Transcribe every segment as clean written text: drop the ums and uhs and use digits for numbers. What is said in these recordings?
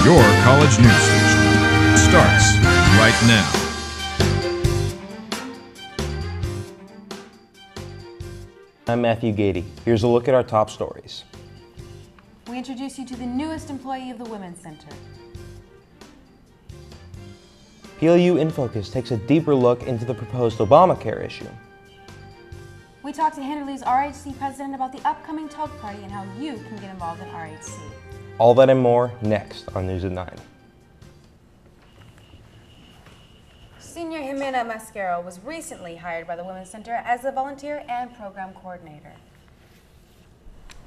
Your college news station starts right now. I'm Matthew Gady. Here's a look at our top stories. We introduce you to the newest employee of the Women's Center. PLU In Focus takes a deeper look into the proposed Obamacare issue. We talk to Hinderley's RHC president about the upcoming Toke Party and how you can get involved in RHC. All that and more next on News at 9. Senior Jimena Mascaro was recently hired by the Women's Center as a volunteer and program coordinator.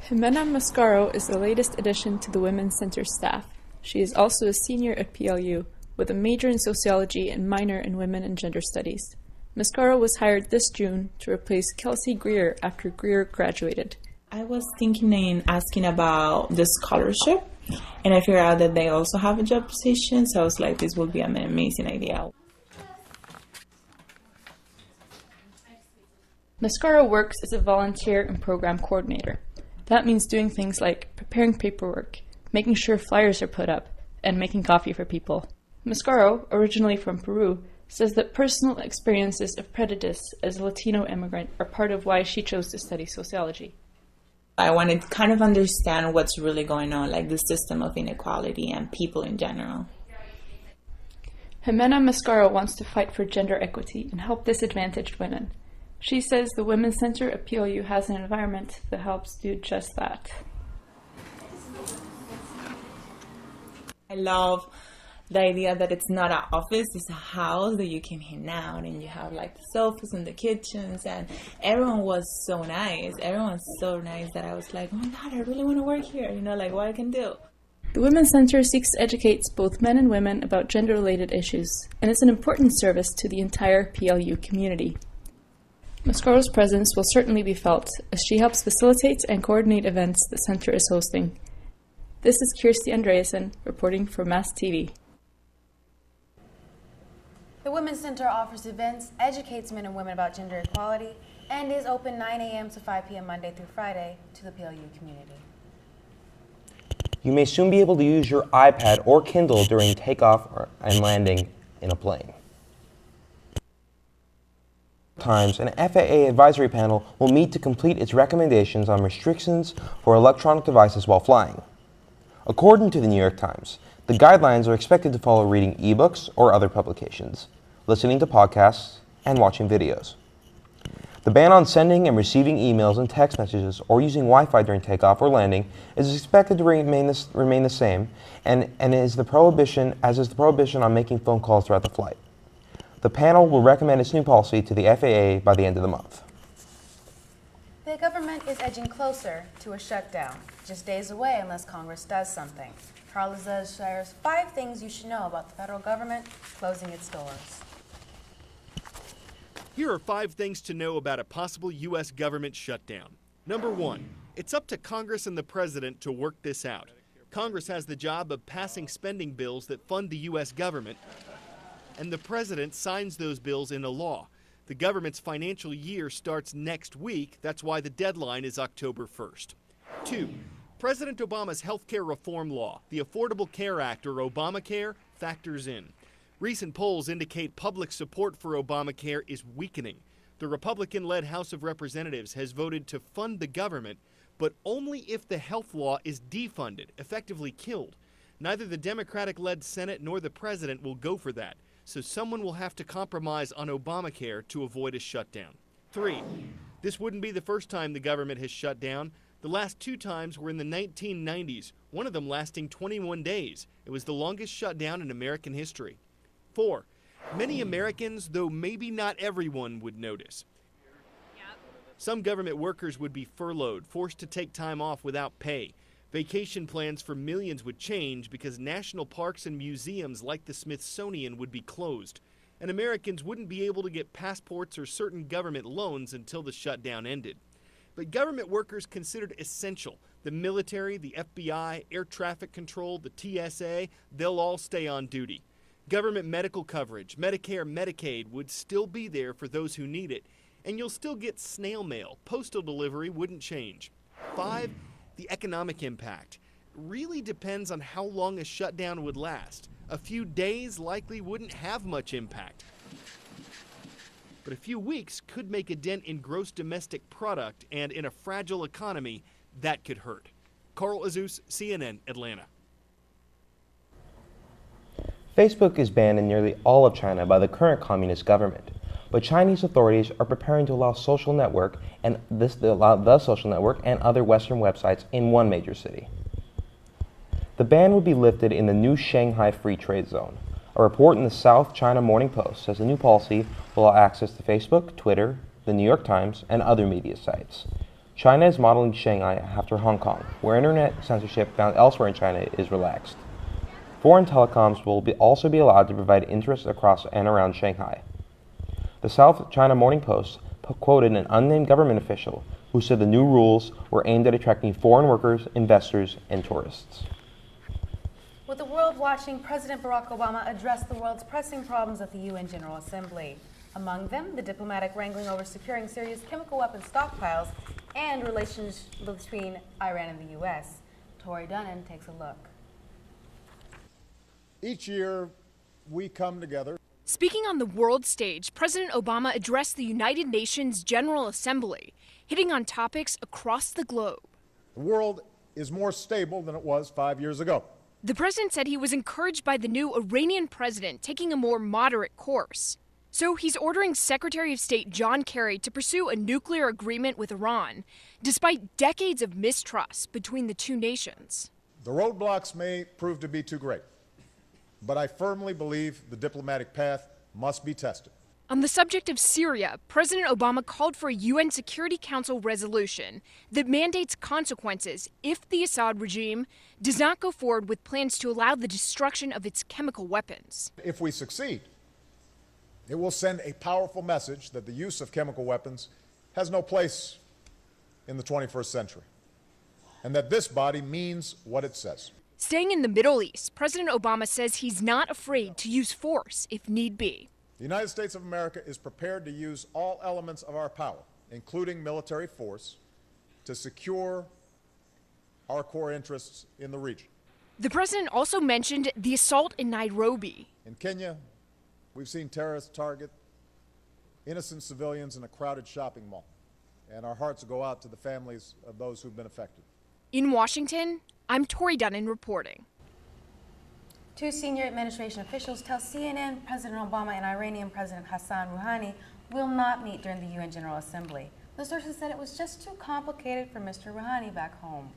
Jimena Mascaro is the latest addition to the Women's Center staff. She is also a senior at PLU with a major in sociology and minor in women and gender studies. Mascaro was hired this June to replace Kelsey Greer after Greer graduated. I was thinking and asking about the scholarship, and I figured out that they also have a job position, so I was like, this would be an amazing idea. Mascaro works as a volunteer and program coordinator. That means doing things like preparing paperwork, making sure flyers are put up, and making coffee for people. Mascaro, originally from Peru, says that personal experiences of prejudice as a Latino immigrant are part of why she chose to study sociology. I wanted to kind of understand what's really going on, like the system of inequality and people in general. Jimena Mascaro wants to fight for gender equity and help disadvantaged women. She says the Women's Center at PLU has an environment that helps do just that. I love the idea that it's not an office, it's a house that you can hang out, and you have like the sofas and the kitchens, and everyone was so nice. Everyone's so nice that I was like, oh my God, I really want to work here, like what I can do. The Women's Center seeks to educate both men and women about gender-related issues, and is an important service to the entire PLU community. Mascaro's presence will certainly be felt as she helps facilitate and coordinate events the center is hosting. This is Kirsty Andreasen reporting for Mast TV. The Women's Center offers events, educates men and women about gender equality, and is open 9 a.m. to 5 p.m. Monday through Friday to the PLU community. You may soon be able to use your iPad or Kindle during takeoff and landing in a plane. Times, an FAA advisory panel will meet to complete its recommendations on restrictions for electronic devices while flying. According to the New York Times, the guidelines are expected to follow reading ebooks or other publications, listening to podcasts, and watching videos. The ban on sending and receiving emails and text messages or using Wi-Fi during takeoff or landing is expected to remain the same, and is the prohibition on making phone calls throughout the flight. The panel will recommend its new policy to the FAA by the end of the month. The government is edging closer to a shutdown, just days away unless Congress does something. Carla Zez shares 5 things you should know about the federal government closing its doors. Here are 5 things to know about a possible U.S. government shutdown. Number 1, it's up to Congress and the president to work this out. Congress has the job of passing spending bills that fund the U.S. government, and the president signs those bills into law. The government's financial year starts next week. That's why the deadline is October 1st. 2, President Obama's health care reform law, the Affordable Care Act, or Obamacare, factors in. Recent polls indicate public support for Obamacare is weakening. The Republican-led House of Representatives has voted to fund the government, but only if the health law is defunded, effectively killed. Neither the Democratic-led Senate nor the president will go for that, so someone will have to compromise on Obamacare to avoid a shutdown. 3, this wouldn't be the first time the government has shut down. The last 2 times were in the 1990s, one of them lasting 21 days. It was the longest shutdown in American history. 4, many Americans, though maybe not everyone, would notice. Some government workers would be furloughed, forced to take time off without pay. Vacation plans for millions would change because national parks and museums like the Smithsonian would be closed, and Americans wouldn't be able to get passports or certain government loans until the shutdown ended. But government workers considered essential, the military, the FBI, air traffic control, the TSA, they'll all stay on duty. Government medical coverage, Medicare, Medicaid would still be there for those who need it, and you'll still get snail mail. Postal delivery wouldn't change. 5, the economic impact. really depends on how long a shutdown would last. A few days likely wouldn't have much impact, but a few weeks could make a dent in gross domestic product, and in a fragile economy, that could hurt. Carl Azus, CNN, Atlanta. Facebook is banned in nearly all of China by the current communist government, but Chinese authorities are preparing to allow the social network and other Western websites in one major city. The ban would be lifted in the new Shanghai Free Trade Zone. A report in the South China Morning Post says the new policy will allow access to Facebook, Twitter, the New York Times, and other media sites. China is modeling Shanghai after Hong Kong, where internet censorship found elsewhere in China is relaxed. Foreign telecoms will also be allowed to provide interest across and around Shanghai. The South China Morning Post quoted an unnamed government official who said the new rules were aimed at attracting foreign workers, investors, and tourists. With the world watching, President Barack Obama addressed the world's pressing problems at the UN General Assembly. Among them, the diplomatic wrangling over securing Syria's chemical weapons stockpiles and relations between Iran and the U.S. Tori Dunnan takes a look. Each year, we come together. Speaking on the world stage, President Obama addressed the United Nations General Assembly, hitting on topics across the globe. The world is more stable than it was 5 years ago. The president said he was encouraged by the new Iranian president taking a more moderate course. So he's ordering Secretary of State John Kerry to pursue a nuclear agreement with Iran, despite decades of mistrust between the two nations. The roadblocks may prove to be too great, but I firmly believe the diplomatic path must be tested. On the subject of Syria, President Obama called for a UN Security Council resolution that mandates consequences if the Assad regime does not go forward with plans to allow the destruction of its chemical weapons. If we succeed, it will send a powerful message that the use of chemical weapons has no place in the 21st century, and that this body means what it says. Staying in the Middle East, President Obama says he's not afraid to use force if need be. The United States of America is prepared to use all elements of our power, including military force, to secure our core interests in the region. The president also mentioned the assault in Nairobi. In Kenya, we've seen terrorists target innocent civilians in a crowded shopping mall, and our hearts go out to the families of those who've been affected. In Washington, I'm Tori Dunnan reporting. Two senior administration officials tell CNN President Obama and Iranian President Hassan Rouhani will not meet during the UN General Assembly. The sources said it was just too complicated for Mr. Rouhani back home.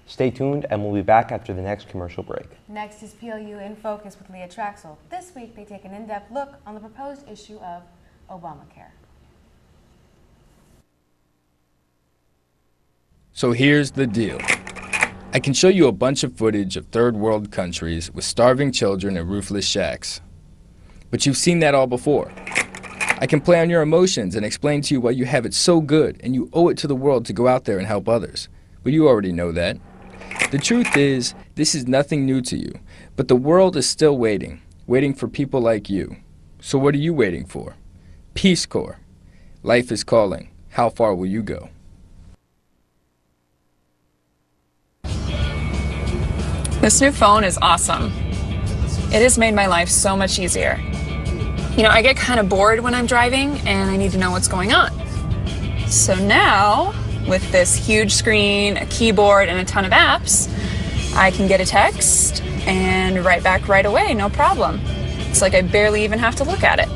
Stay tuned, and we'll be back after the next commercial break. Next is PLU in Focus with Leah Traxel. This week, they take an in-depth look on the proposed issue of Obamacare. So here's the deal. I can show you a bunch of footage of third world countries with starving children and roofless shacks. But you've seen that all before. I can play on your emotions and explain to you why you have it so good and you owe it to the world to go out there and help others. But you already know that. The truth is, this is nothing new to you, but the world is still waiting for people like you. So what are you waiting for? Peace Corps. Life is calling. How far will you go? This new phone is awesome. It has made my life so much easier. You know, I get kind of bored when I'm driving and I need to know what's going on. So now, with this huge screen, a keyboard, and a ton of apps, I can get a text and write back right away, no problem. It's like I barely even have to look at it.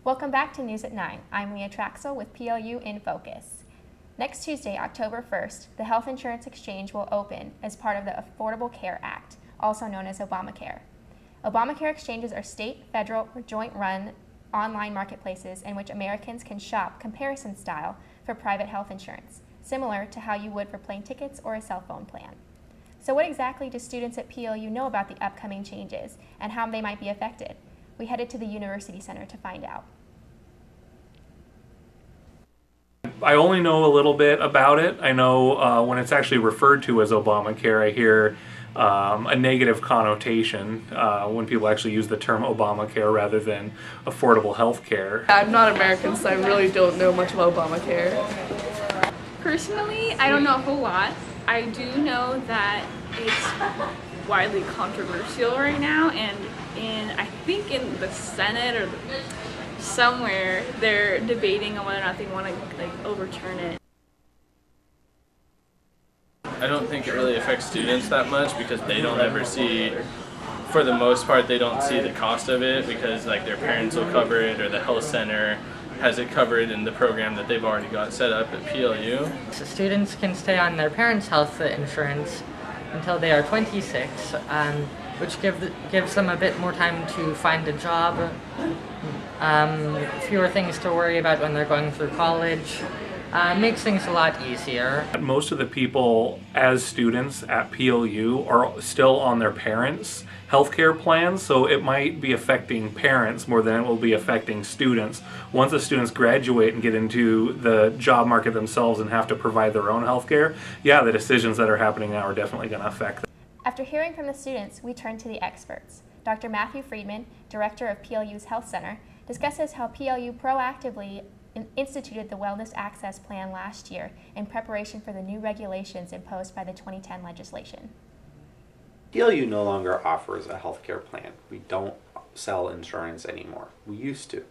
Welcome back to News at 9. I'm Leah Traxel with PLU in Focus. Next Tuesday, October 1st, the Health Insurance Exchange will open as part of the Affordable Care Act, also known as Obamacare. Obamacare exchanges are state, federal, or joint-run online marketplaces in which Americans can shop comparison style for private health insurance, similar to how you would for plane tickets or a cell phone plan. So what exactly do students at PLU know about the upcoming changes and how they might be affected? We headed to the University Center to find out. I only know a little bit about it. I know when it's actually referred to as Obamacare, I hear a negative connotation when people actually use the term Obamacare rather than affordable health care. I'm not American, so I really don't know much about Obamacare. Personally, I don't know a whole lot. I do know that it's widely controversial right now, and I think in the Senate or somewhere they're debating on whether or not they want to overturn it. I don't think it really affects students that much because they don't ever see, for the most part, they don't see the cost of it because like their parents will cover it or the health center has it covered in the program that they've already got set up at PLU. So students can stay on their parents' health insurance until they are 26, which gives them a bit more time to find a job, fewer things to worry about when they're going through college. Makes things a lot easier. Most of the people as students at PLU are still on their parents' healthcare plans, so it might be affecting parents more than it will be affecting students. Once the students graduate and get into the job market themselves and have to provide their own healthcare, yeah, the decisions that are happening now are definitely going to affect them. After hearing from the students, we turn to the experts. Dr. Matthew Friedman, director of PLU's Health Center, discusses how PLU proactively instituted the Wellness Access Plan last year in preparation for the new regulations imposed by the 2010 legislation. PLU no longer offers a healthcare plan. We don't sell insurance anymore. We used to.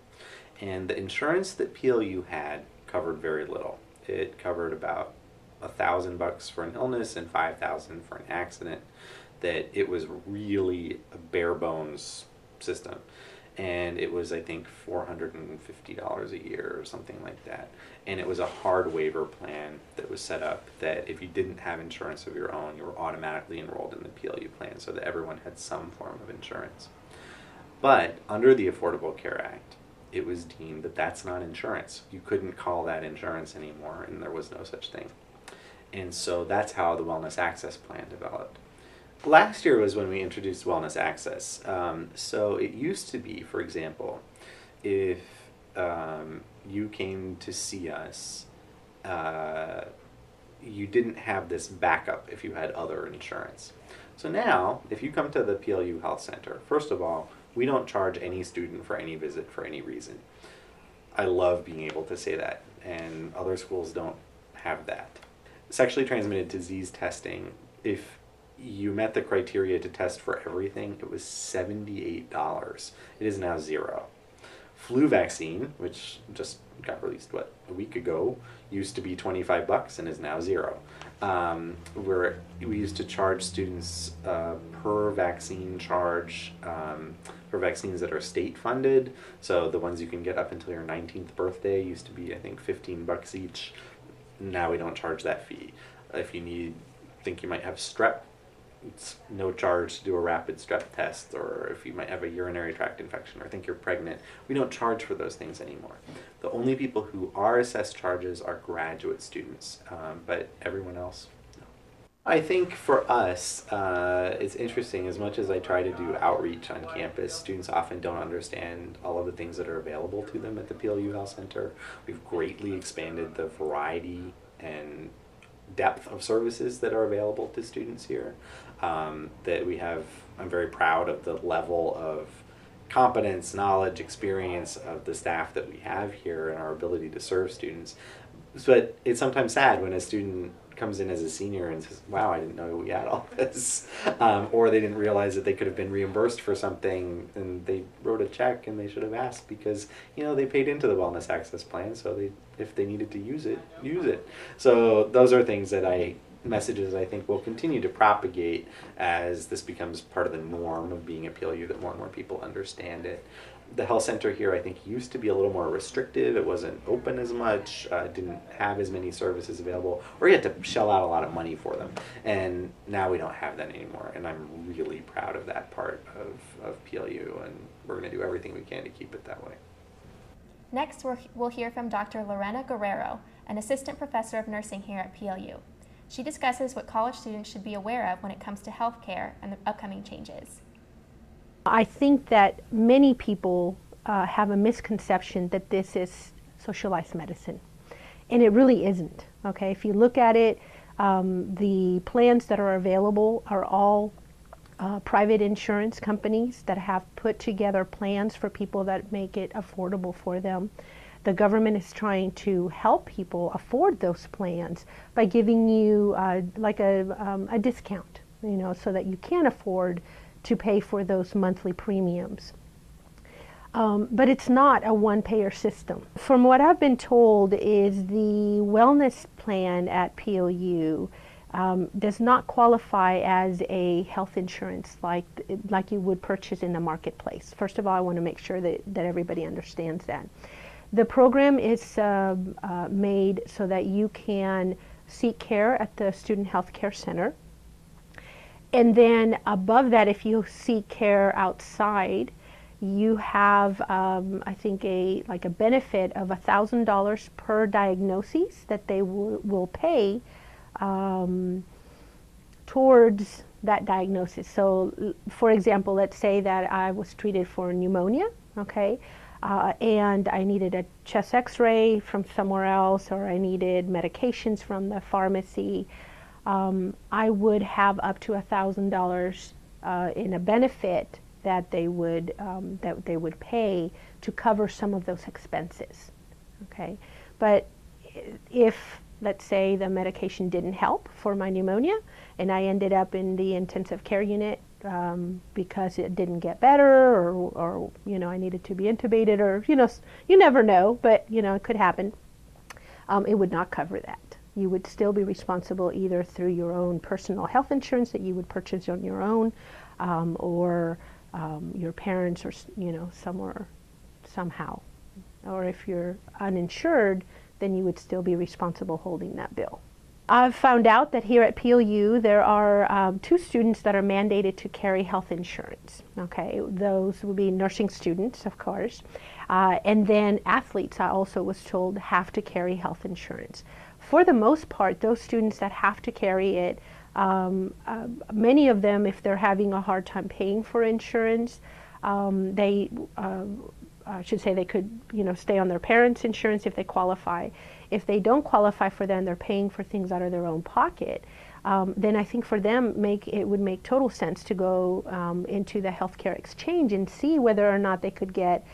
And the insurance that PLU had covered very little. It covered about $1,000 for an illness and $5,000 for an accident. That it was really a bare bones system. And it was, I think, $450 a year or something like that. And it was a hard waiver plan that was set up that if you didn't have insurance of your own, you were automatically enrolled in the PLU plan so that everyone had some form of insurance. But under the Affordable Care Act, it was deemed that that's not insurance. You couldn't call that insurance anymore, and there was no such thing. And so that's how the Wellness Access Plan developed. Last year was when we introduced Wellness Access. So it used to be, for example, if you came to see us, you didn't have this backup if you had other insurance. So now, if you come to the PLU Health Center, first of all, we don't charge any student for any visit for any reason. I love being able to say that, and other schools don't have that. Sexually transmitted disease testing, if you met the criteria to test for everything, it was $78. It is now $0. Flu vaccine, which just got released, a week ago, used to be $25 and is now $0. We used to charge students per vaccine charge for vaccines that are state funded. So the ones you can get up until your 19th birthday used to be, I think, $15 each. Now we don't charge that fee. If you think you might have strep, it's no charge to do a rapid strep test, or if you might have a urinary tract infection or think you're pregnant, we don't charge for those things anymore. The only people who are assessed charges are graduate students, but everyone else, no. I think for us, it's interesting. As much as I try to do outreach on campus, students often don't understand all of the things that are available to them at the PLU Health Center. We've greatly expanded the variety and depth of services that are available to students here. That we have, I'm very proud of the level of competence, knowledge, experience of the staff that we have here and our ability to serve students. But it's sometimes sad when a student comes in as a senior and says, wow, I didn't know we had all this. Or they didn't realize that they could have been reimbursed for something and they wrote a check and they should have asked because, they paid into the Wellness Access Plan, so if they needed to use it, use it. So those are things messages I think will continue to propagate as this becomes part of the norm of being a PLU, that more and more people understand it. The health center here, I think, used to be a little more restrictive. It wasn't open as much, didn't have as many services available, or you had to shell out a lot of money for them. And now we don't have that anymore, and I'm really proud of that part of PLU, and we're going to do everything we can to keep it that way. Next, we'll hear from Dr. Lorena Guerrero, an assistant professor of nursing here at PLU. She discusses what college students should be aware of when it comes to healthcare and the upcoming changes. I think that many people have a misconception that this is socialized medicine. And it really isn't. Okay, if you look at it, the plans that are available are all private insurance companies that have put together plans for people that make it affordable for them. The government is trying to help people afford those plans by giving you like a discount, you know, so that you can afford to pay for those monthly premiums. But it's not a one-payer system. From what I've been told is the wellness plan at PLU does not qualify as a health insurance like you would purchase in the marketplace. First of all, I want to make sure that everybody understands that. The program is made so that you can seek care at the Student Health Care Center. And then above that, if you seek care outside, you have, I think, a benefit of $1,000 per diagnosis that they will pay towards that diagnosis. So, for example, let's say that I was treated for pneumonia, okay, and I needed a chest X-ray from somewhere else, or I needed medications from the pharmacy. I would have up to $1,000 in a benefit that they would pay to cover some of those expenses. Okay, but if, let's say, the medication didn't help for my pneumonia, and I ended up in the intensive care unit because it didn't get better, or you know, I needed to be intubated, or you know, you never know, but you know, it could happen. It would not cover that. You would still be responsible either through your own personal health insurance that you would purchase on your own, or your parents, or you know, somehow, or if you're uninsured, then you would still be responsible holding that bill. I've found out that here at PLU there are 2 students that are mandated to carry health insurance. Okay, those would be nursing students, of course, and then athletes, I also was told, have to carry health insurance. For the most part, those students that have to carry it, many of them, if they're having a hard time paying for insurance, they I should say they could, you know, stay on their parents' insurance if they qualify. If they don't qualify for them, they're paying for things out of their own pocket. Then I think for them, it would make total sense to go into the healthcare exchange and see whether or not they could get.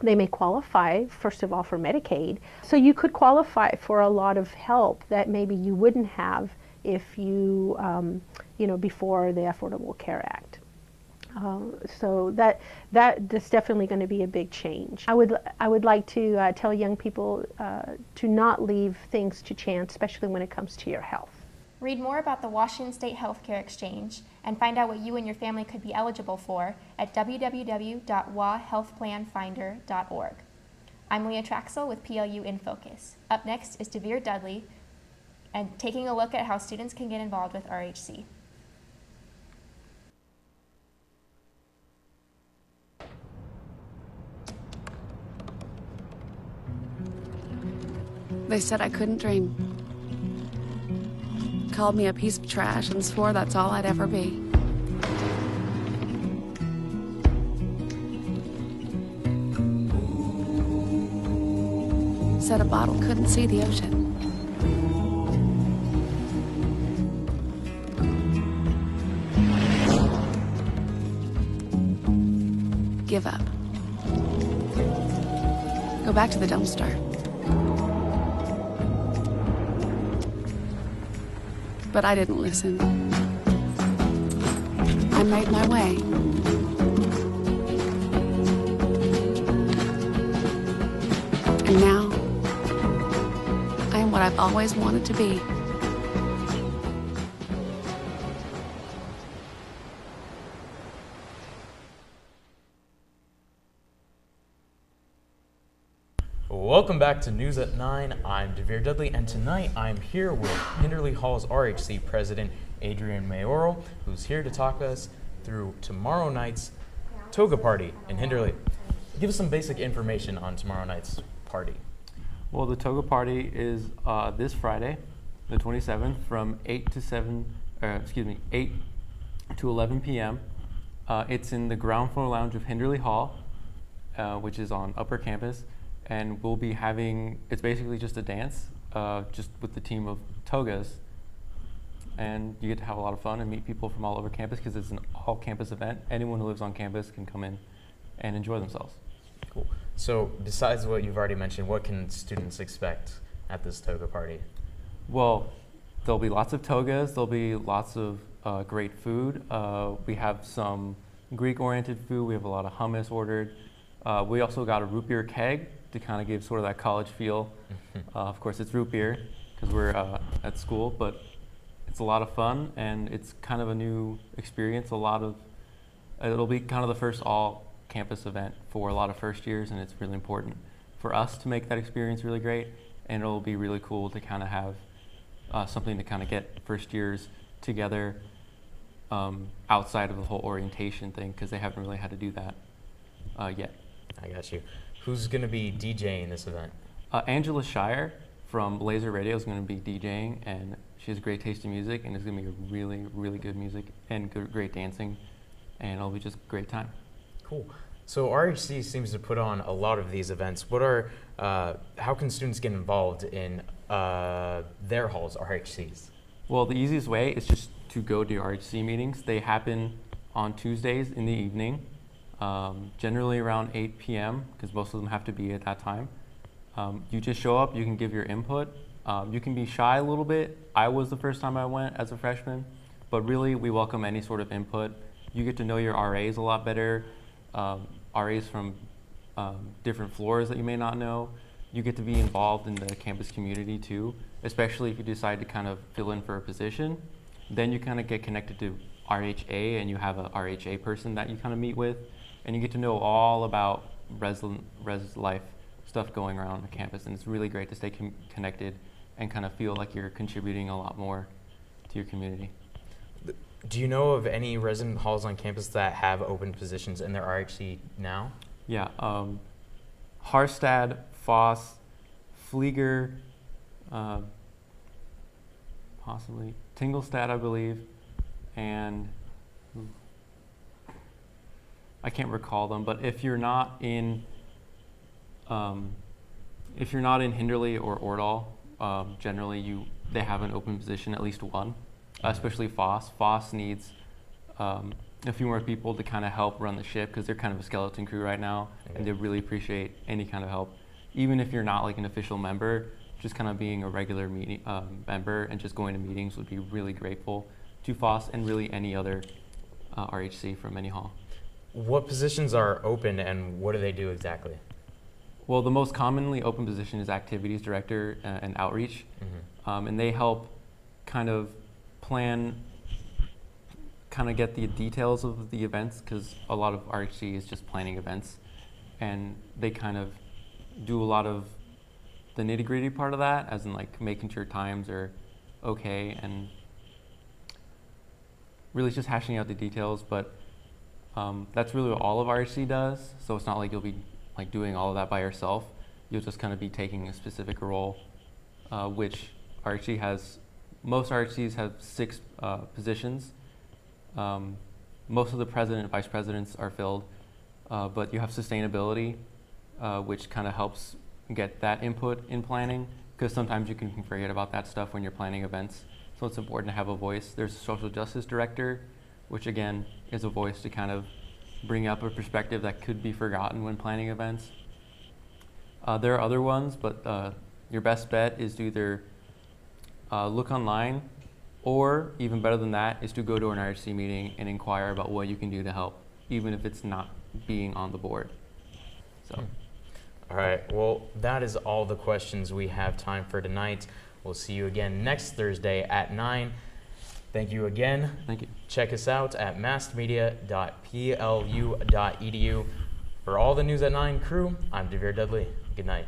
They may qualify, first of all, for Medicaid. So you could qualify for a lot of help that maybe you wouldn't have if you, you know, before the Affordable Care Act. So that's definitely going to be a big change. I would like to tell young people to not leave things to chance, especially when it comes to your health. Read more about the Washington State Healthcare Exchange and find out what you and your family could be eligible for at www.wahealthplanfinder.org. I'm Leah Traxel with PLU in Focus. Up next is Devere Dudley and taking a look at how students can get involved with RHC. They said I couldn't dream. Called me a piece of trash and swore that's all I'd ever be. Said a bottle couldn't see the ocean. Give up. Go back to the dumpster. But I didn't listen. I made my way. And now, I am what I've always wanted to be. Welcome back to News at 9. I'm Devere Dudley, and tonight I'm here with Hinderley Hall's RHC President, Adrian Mayoral, who's here to talk us through tomorrow night's toga party in Hinderley. Give us some basic information on tomorrow night's party. Well, the toga party is this Friday, the 27th, from 8 to 11 p.m. It's in the ground floor lounge of Hinderley Hall, which is on Upper Campus. and we'll be having, it's basically just a dance, just with the team of togas, and you get to have a lot of fun and meet people from all over campus because it's an all-campus event. Anyone who lives on campus can come in and enjoy themselves. Cool. So besides what you've already mentioned, what can students expect at this toga party? Well, there'll be lots of togas, there'll be lots of great food. We have some Greek-oriented food, we have a lot of hummus ordered. We also got a root beer keg to kind of give sort of that college feel. Of course, it's root beer because we're at school, but it's a lot of fun and it's kind of a new experience. It'll be kind of the first all-campus event for a lot of first years, and it's really important for us to make that experience really great, and it'll be really cool to kind of have something to kind of get first years together outside of the whole orientation thing, because they haven't really had to do that yet. I got you. Who's going to be DJing this event? Angela Shire from Laser Radio is going to be DJing, and she has great taste in music, and it's going to be a really, really good music and great dancing, and it'll be just a great time. Cool. So RHC seems to put on a lot of these events. What are, how can students get involved in their hall's RHCs? Well, the easiest way is just to go to RHC meetings. They happen on Tuesdays in the evening, generally around 8 p.m., because most of them have to be at that time. You just show up, you can give your input. You can be shy a little bit. I was the first time I went as a freshman, but really we welcome any sort of input. You get to know your RAs a lot better, RAs from different floors that you may not know. You get to be involved in the campus community too, especially if you decide to kind of fill in for a position. Then you kind of get connected to RHA, and you have a RHA person that you kind of meet with, and you get to know all about res life stuff going around on the campus, and it's really great to stay connected and kind of feel like you're contributing a lot more to your community. Do you know of any resident halls on campus that have open positions in their RHC now? Yeah, Harstad, Foss, Flieger, possibly Tingelstad, I believe, and I can't recall them. But if you're not in Hinderley or Ordal, generally they have an open position, at least one. Especially Foss. Foss needs a few more people to kind of help run the ship, because they're kind of a skeleton crew right now, and they really appreciate any kind of help. Even if you're not like an official member, just kind of being a regular member and just going to meetings would be really grateful to Foss and really any other RHC from any hall. What positions are open and what do they do exactly? Well, the most commonly open position is activities director and outreach, and they help kind of plan, kind of get the details of the events, because a lot of RHC is just planning events, and they kind of do a lot of the nitty-gritty part of that, as in like making sure times are okay, and really just hashing out the details. But that's really what all of RHC does, so it's not like you'll be like doing all of that by yourself. You'll just kind of be taking a specific role, which RHC has. Most RHCs have 6 positions. Most of the president and vice presidents are filled, but you have sustainability, which kind of helps get that input in planning, because sometimes you can forget about that stuff when you're planning events. So it's important to have a voice. There's a social justice director, which again is a voice to kind of bring up a perspective that could be forgotten when planning events. There are other ones, but your best bet is to either look online, or even better than that is to go to an RHC meeting and inquire about what you can do to help, even if it's not being on the board. So. All right, well, that is all the questions we have time for tonight. We'll see you again next Thursday at 9. Thank you again. Thank you. Check us out at mastmedia.plu.edu. For all the News at 9 crew, I'm Devere Dudley. Good night.